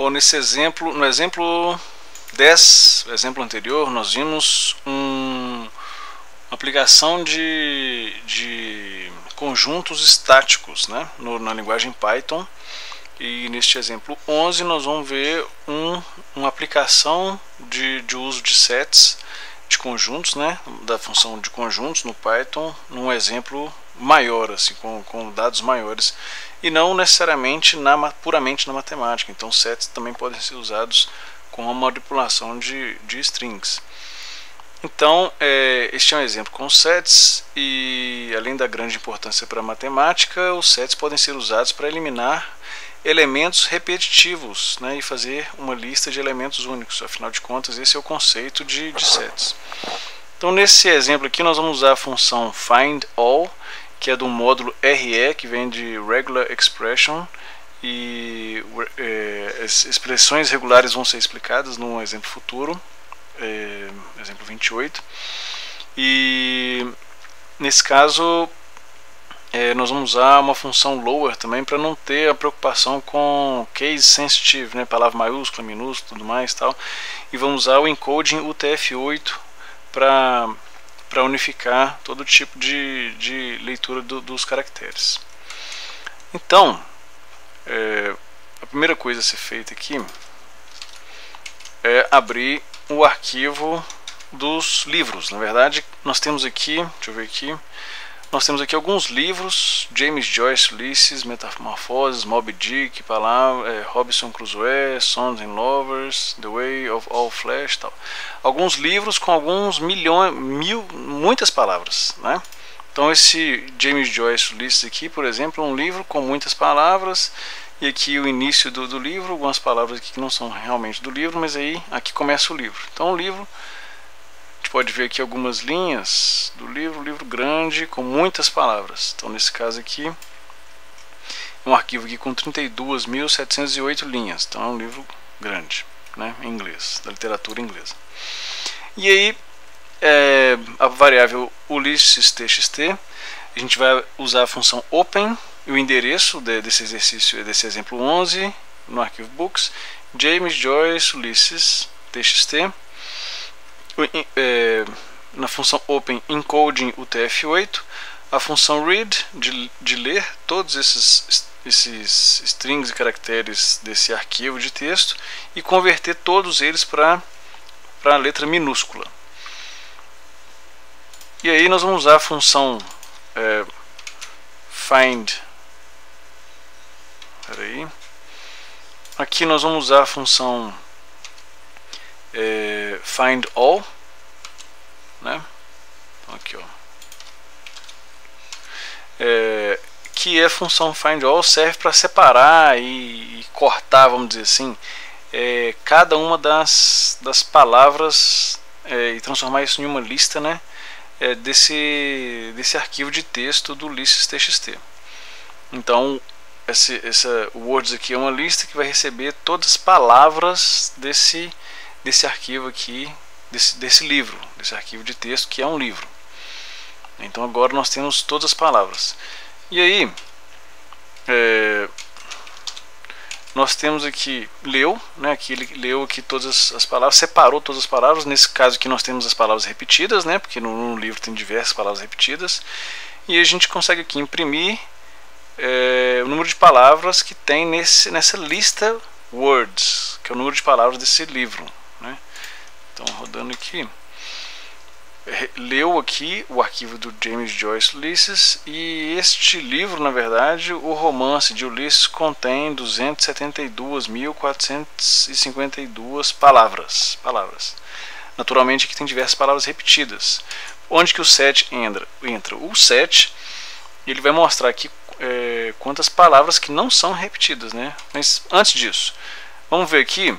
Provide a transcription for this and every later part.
Bom, nesse exemplo, no exemplo 10, o exemplo anterior, nós vimos uma aplicação de conjuntos estáticos, né, na linguagem Python. E neste exemplo 11 nós vamos ver uma aplicação de uso de sets de conjuntos, né, da função de conjuntos no Python, num exemplo maior, assim, com dados maiores, e não necessariamente puramente na matemática. Então sets também podem ser usados com a manipulação de strings. Então este é um exemplo com sets, e além da grande importância para a matemática, os sets podem ser usados para eliminar elementos repetitivos, né, e fazer uma lista de elementos únicos. Afinal de contas, esse é o conceito de sets. Então nesse exemplo aqui nós vamos usar a função findAll, que é do módulo RE, que vem de Regular Expression, e as expressões regulares vão ser explicadas no exemplo futuro, exemplo 28. E nesse caso nós vamos usar uma função lower também, para não ter a preocupação com case sensitive, né, palavra maiúscula, minúscula, tudo mais, tal. E vamos usar o encoding UTF-8 para unificar todo tipo de leitura dos caracteres. Então a primeira coisa a ser feita aqui é abrir o arquivo dos livros. Na verdade, nós temos aqui, deixa eu ver aqui, nós temos aqui alguns livros: James Joyce, Ulysses, Metamorphoses, Moby Dick, Robinson Crusoe, Sons and Lovers, The Way of All Flesh, tal. Alguns livros com alguns muitas palavras, né? Então esse James Joyce, Ulysses aqui, por exemplo, é um livro com muitas palavras, e aqui o início do livro, algumas palavras aqui que não são realmente do livro, mas aí aqui começa o livro. Então o livro, pode ver aqui algumas linhas do livro, livro grande com muitas palavras. Então nesse caso aqui um arquivo aqui com 32.708 linhas. Então é um livro grande, né, em inglês, da literatura inglesa. E aí a variável Ulysses txt, a gente vai usar a função open e o endereço desse exercício, desse exemplo 11, no arquivo books, James Joyce Ulysses txt. Na função open encoding UTF-8, a função read, de ler todos esses strings e caracteres desse arquivo de texto e converter todos eles para a letra minúscula. E aí nós vamos usar a função find. Aqui nós vamos usar a função findAll, né? Então aqui, ó, que é a função findAll, serve para separar e cortar, vamos dizer assim, cada uma das palavras, e transformar isso em uma lista, né, desse arquivo de texto do Ulysses txt. Então essa words aqui é uma lista que vai receber todas as palavras desse arquivo aqui, desse livro, desse arquivo de texto que é um livro. Então agora nós temos todas as palavras. E aí nós temos aqui leu, né? Aqui ele leu aqui todas as palavras, separou todas as palavras. Nesse caso aqui nós temos as palavras repetidas, né? Porque no livro tem diversas palavras repetidas. E a gente consegue aqui imprimir o número de palavras que tem nessa lista words, que é o número de palavras desse livro, né? Então rodando aqui, leu aqui o arquivo do James Joyce Ulysses, e este livro, na verdade, o romance de Ulisses, contém 272.452 palavras. Naturalmente aqui tem diversas palavras repetidas. Onde que o set entra? O set, ele vai mostrar aqui quantas palavras que não são repetidas, né? Mas antes disso, vamos ver aqui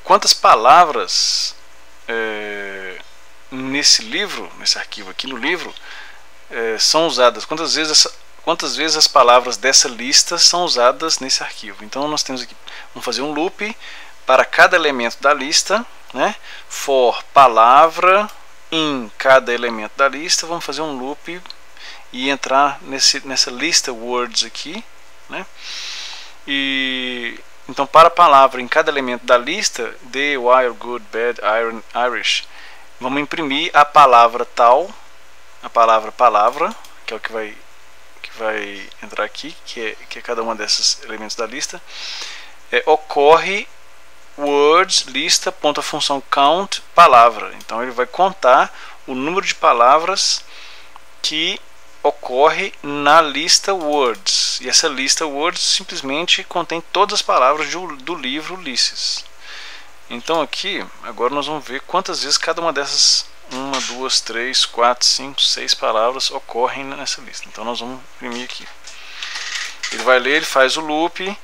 quantas palavras nesse livro, nesse arquivo aqui no livro, são usadas, quantas vezes as palavras dessa lista são usadas nesse arquivo. Então nós temos aqui, vamos fazer um loop para cada elemento da lista, né? For palavra em cada elemento da lista, vamos fazer um loop e entrar nessa lista words aqui, né? E então, para a palavra em cada elemento da lista, the, while, good, bad, iron, Irish, vamos imprimir a palavra tal, a palavra que é o que vai entrar aqui, que é cada uma desses elementos da lista. Ocorre words, lista, ponto a função count, palavra. Então ele vai contar o número de palavras que ocorre na lista words. E essa lista words simplesmente contém todas as palavras do livro Ulisses. Então aqui, agora nós vamos ver quantas vezes cada uma dessas 1, 2, 3, 4, 5, 6 palavras ocorrem nessa lista. Então nós vamos imprimir aqui. Ele vai ler, ele faz o loop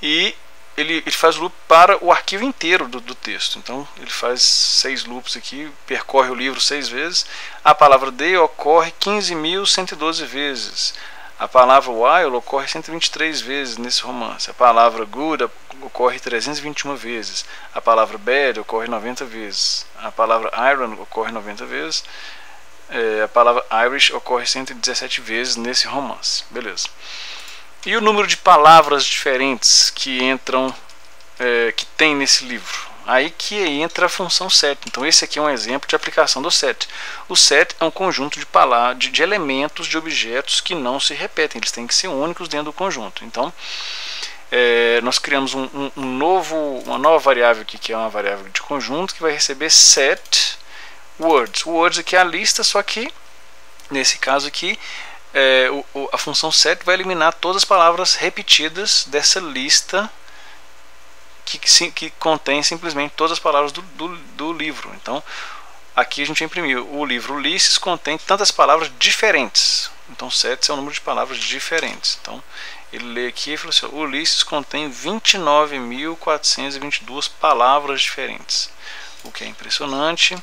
e ele faz o loop para o arquivo inteiro do texto. Então ele faz 6 loops aqui, percorre o livro 6 vezes. A palavra the ocorre 15.112 vezes. A palavra while ocorre 123 vezes nesse romance. A palavra good ocorre 321 vezes. A palavra bad ocorre 90 vezes. A palavra iron ocorre 90 vezes. A palavra Irish ocorre 117 vezes nesse romance. Beleza. E o número de palavras diferentes que entram, que tem nesse livro? Aí que entra a função set. Então esse aqui é um exemplo de aplicação do set. O set é um conjunto de elementos, de objetos que não se repetem. Eles têm que ser únicos dentro do conjunto. Então nós criamos uma nova variável aqui, que é uma variável de conjunto, que vai receber set words. O words aqui é a lista, só que nesse caso aqui a função set vai eliminar todas as palavras repetidas dessa lista que contém simplesmente todas as palavras do livro. Então aqui a gente imprimiu o livro Ulisses, contém tantas palavras diferentes. Então set é o número de palavras diferentes. Então ele lê aqui e falou assim: Ulisses contém 29.422 palavras diferentes, o que é impressionante.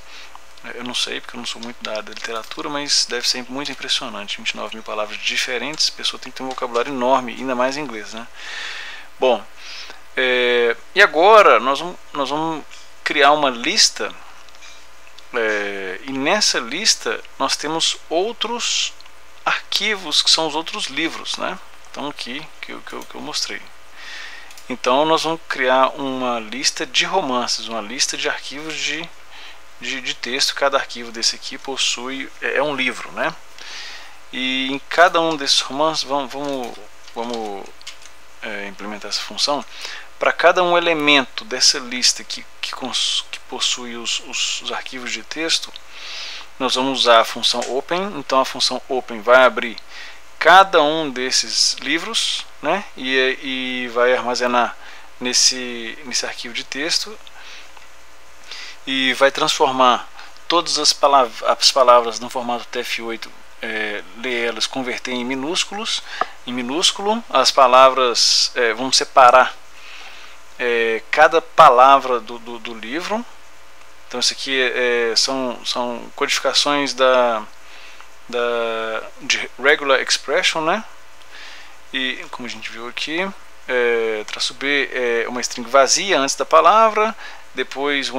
Eu não sei, porque eu não sou muito da literatura, mas deve ser muito impressionante. 29 mil palavras diferentes, a pessoa tem que ter um vocabulário enorme, ainda mais em inglês, né? Bom, e agora nós vamos criar uma lista, e nessa lista nós temos outros arquivos, que são os outros livros, né? Então aqui, que eu mostrei. Então nós vamos criar uma lista de romances, uma lista de arquivos de texto. Cada arquivo desse aqui possui, um livro, né? E em cada um desses romances vamos implementar essa função. Para cada um elemento dessa lista que possui os arquivos de texto, nós vamos usar a função open. Então a função open vai abrir cada um desses livros, né? E vai armazenar nesse arquivo de texto, e vai transformar todas as palavras no formato TF8, ler elas, converter em minúsculo. As palavras, vamos separar cada palavra do livro. Então isso aqui são codificações de regular expression, né? E como a gente viu aqui, traço B é uma string vazia antes da palavra, depois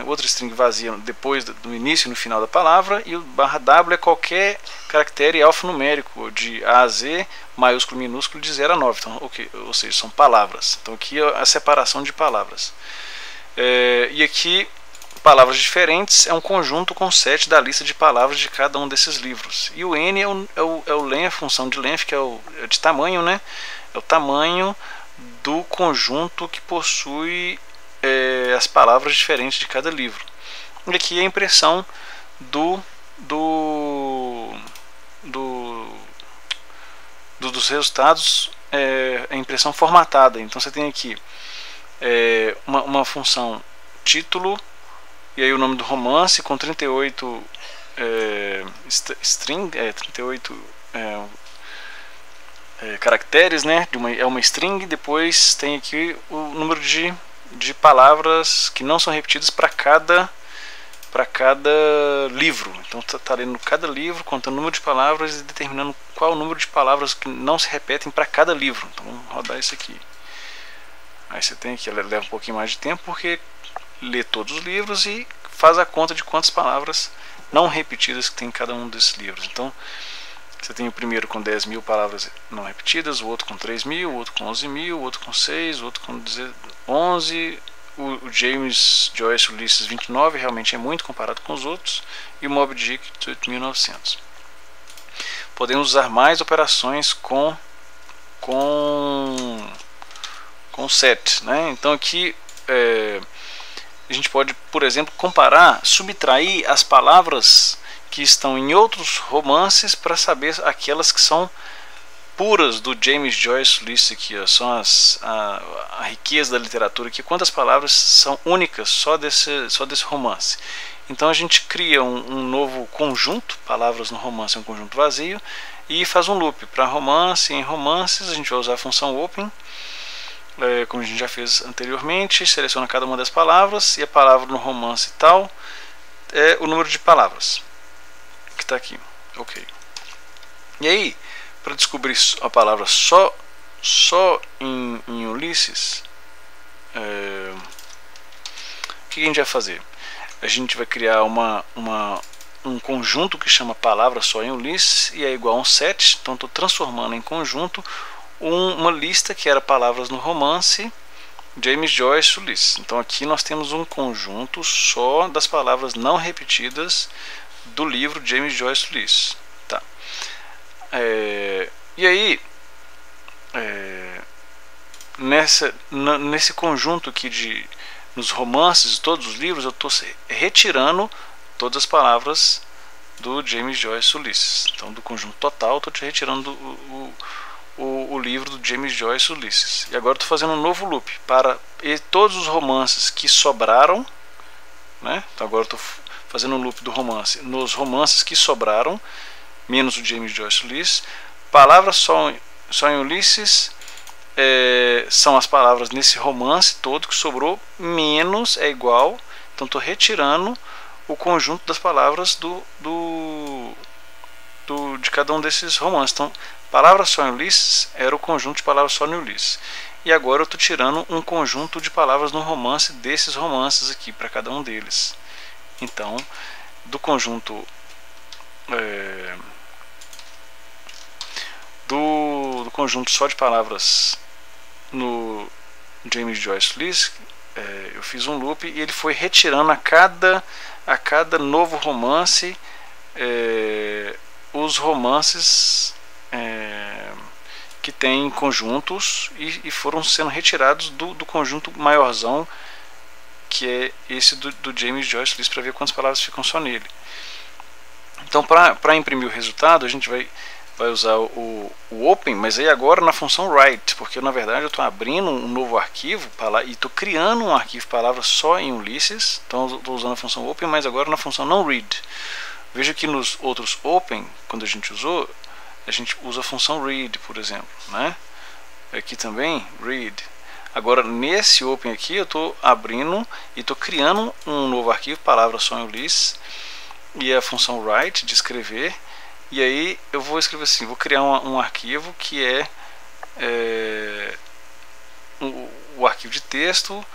outra string vazia depois do início e no final da palavra, e o /W é qualquer caractere alfanumérico de A a Z, maiúsculo, minúsculo, de 0 a 9. Então, ou seja, são palavras. Então aqui é a separação de palavras. E aqui, palavras diferentes é um conjunto com set da lista de palavras de cada um desses livros. E o N é o length, a função de length, que é de tamanho, né? É o tamanho do conjunto que possui as palavras diferentes de cada livro. E aqui é a impressão dos resultados, a impressão formatada. Então você tem aqui uma função título, e aí o nome do romance com 38 caracteres, né? É uma string. Depois tem aqui o número de palavras que não são repetidas para cada livro. Então está lendo cada livro, contando o número de palavras e determinando qual o número de palavras que não se repetem para cada livro. Então vamos rodar isso aqui. Aí você tem que leva um pouquinho mais de tempo, porque lê todos os livros e faz a conta de quantas palavras não repetidas que tem em cada um desses livros. Então Você tem o primeiro com 10.000 palavras não repetidas, o outro com 3.000, o outro com 11.000, o outro com 6, o outro com 11. O James Joyce Ulysses 29 realmente é muito comparado com os outros, e o Moby Dick 18.900. Podemos usar mais operações com set, né? Então aqui a gente pode, por exemplo, comparar, subtrair as palavras que estão em outros romances para saber aquelas que são puras do James Joyce Ulysses aqui, ó, são a riqueza da literatura aqui, quantas palavras são únicas só desse romance. Então a gente cria um novo conjunto, palavras no romance é um conjunto vazio, e faz um loop para romance. Em romances a gente vai usar a função open, como a gente já fez anteriormente, seleciona cada uma das palavras, e a palavra no romance tal é o número de palavras que está aqui. Ok. E aí, para descobrir a palavra só em Ulisses, o que a gente vai fazer? A gente vai criar um conjunto que chama palavra só em Ulisses, e é igual a um set. Então estou transformando em conjunto uma lista que era palavras no romance James Joyce Ulysses. Então aqui nós temos um conjunto só das palavras não repetidas do livro James Joyce Ulysses. Tá. E aí nesse conjunto aqui nos romances, todos os livros, eu estou retirando todas as palavras do James Joyce Ulysses. Então do conjunto total estou retirando o livro do James Joyce Ulysses. E agora estou fazendo um novo loop para todos os romances que sobraram, né? Então agora estou fazendo um loop do romance nos romances que sobraram, menos o James Joyce Ulysses. Palavras só em Ulisses são as palavras nesse romance todo que sobrou, menos é igual. Então estou retirando o conjunto das palavras de cada um desses romances. Então, palavras só em Ulisses era o conjunto de palavras só em Ulisses. E agora eu estou tirando um conjunto de palavras no romance desses romances aqui, para cada um deles. Então, do conjunto do conjunto só de palavras no James Joyce Ulysses, eu fiz um loop e ele foi retirando a cada novo romance os romances que tem conjuntos, e foram sendo retirados do conjunto maiorzão, que é esse do James Joyce Ulysses, para ver quantas palavras ficam só nele. Então, para imprimir o resultado, a gente vai usar o open, mas aí agora na função write, porque na verdade eu estou abrindo um novo arquivo e estou criando um arquivo palavras só em Ulisses. Então eu estou usando a função open, mas agora na função não read. Veja que nos outros open, quando a gente usa a função read, por exemplo, né? Aqui também read. Agora nesse open aqui eu estou abrindo e estou criando um novo arquivo palavras só em Ulisses, e a função write de escrever. E aí eu vou escrever assim, vou criar um arquivo que o arquivo de texto,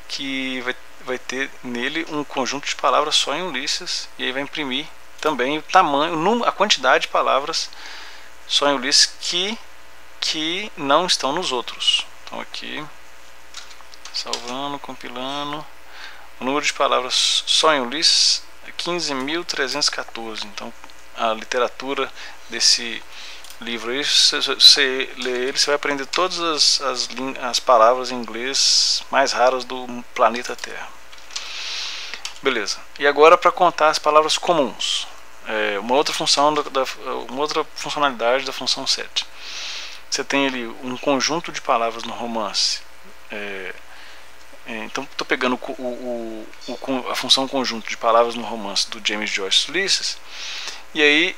que vai ter nele um conjunto de palavras só em Ulisses, e aí vai imprimir também o tamanho, a quantidade de palavras só em Ulisses que não estão nos outros. Então aqui, salvando, compilando, o número de palavras só em Ulisses é 15.314. Então a literatura desse livro aí, você lê ele, você vai aprender todas as palavras em inglês mais raras do planeta Terra. Beleza. E agora, para contar as palavras comuns, uma outra funcionalidade da função set. Você tem ali um conjunto de palavras no romance. Então estou pegando a função conjunto de palavras no romance do James Joyce Ulysses, e aí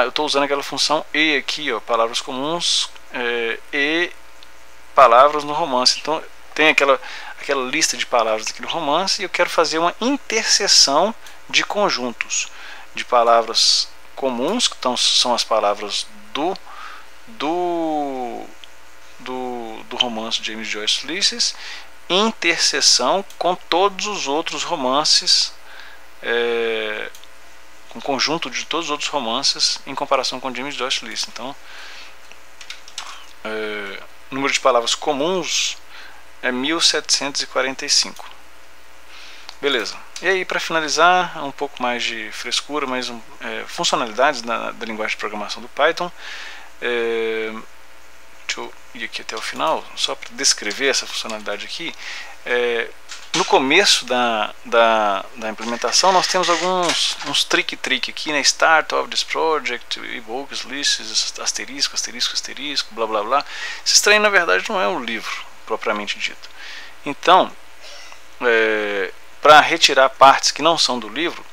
eu estou usando aquela função e aqui, ó, palavras comuns e palavras no romance. Então tem aquela lista de palavras daquele romance, e eu quero fazer uma interseção de conjuntos de palavras comuns, que são as palavras do romance de James Joyce Ulysses, interseção com todos os outros romances com o conjunto de todos os outros romances em comparação com James Joyce List. Então, o número de palavras comuns é 1745. Beleza. E aí, para finalizar, um pouco mais de frescura, mais funcionalidades da linguagem de programação do Python. Deixa eu ir aqui até o final, só para descrever essa funcionalidade aqui. No começo da implementação, nós temos uns trick aqui, né? Start of this project, evokes lists, asterisco, asterisco, asterisco, blá blá blá. Esse trem, na verdade, não é um livro propriamente dito. Então, para retirar partes que não são do livro,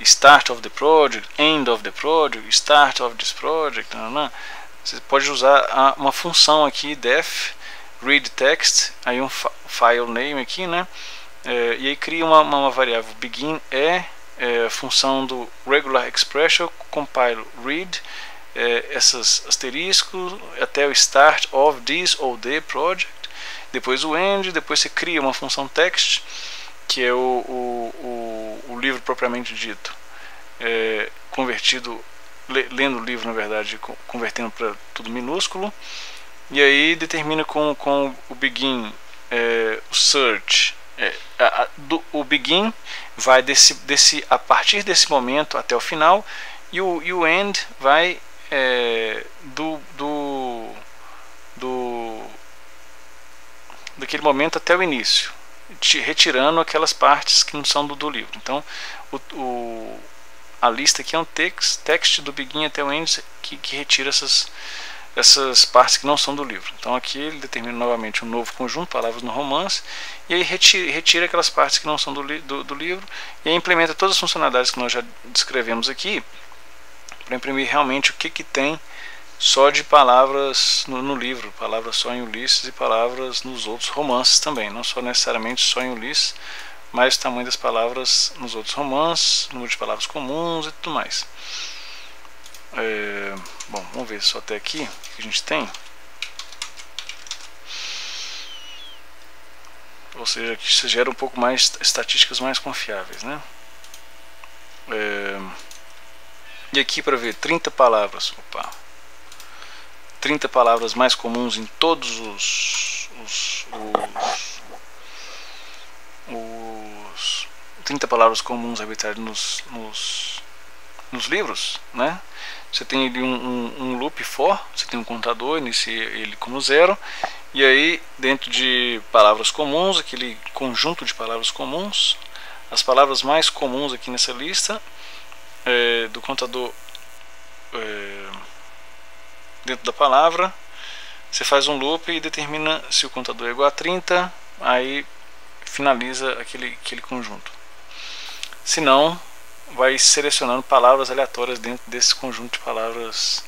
start of the project, end of the project, start of this project, você pode usar uma função aqui, def read text, aí um file name aqui, né? E aí cria uma variável begin função do regular expression, compile read, essas asteriscos até o start of this ou the project, depois o end, depois você cria uma função text, que é o livro propriamente dito, convertido, lendo o livro, na verdade, convertendo para tudo minúsculo. E aí determina com o begin, o search, o begin vai a partir desse momento até o final, e o end vai daquele momento até o início, retirando aquelas partes que não são do livro. Então a lista aqui é um text do begin até o end que retira essas partes que não são do livro. Então aqui ele determina novamente um novo conjunto, palavras no romance, e aí retira aquelas partes que não são do livro, e aí implementa todas as funcionalidades que nós já descrevemos aqui, para imprimir realmente o que tem só de palavras no livro, palavras só em Ulisses e palavras nos outros romances também, não só necessariamente só em Ulisses, mas o tamanho das palavras nos outros romances, número de palavras comuns e tudo mais. Bom, vamos ver só até aqui o que a gente tem. Ou seja, que isso gera um pouco mais estatísticas mais confiáveis, né? E aqui para ver 30 palavras, 30 palavras mais comuns em todos os 30 palavras comuns arbitrárias nos livros, né? Você tem ali um loop for, você tem um contador, inicia ele como 0, e aí dentro de palavras comuns, aquele conjunto de palavras comuns, as palavras mais comuns aqui nessa lista do contador dentro da palavra, você faz um loop e determina se o contador é igual a 30, aí finaliza aquele conjunto. Se não, vai selecionando palavras aleatórias dentro desse conjunto de palavras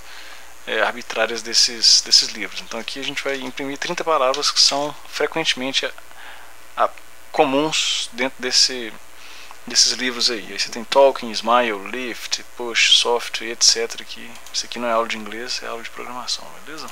arbitrárias desses livros. Então aqui a gente vai imprimir 30 palavras que são frequentemente comuns dentro desses livros aí. Aí você tem talking, smile, lift, push, soft, etc. Isso aqui não é aula de inglês, é aula de programação, beleza?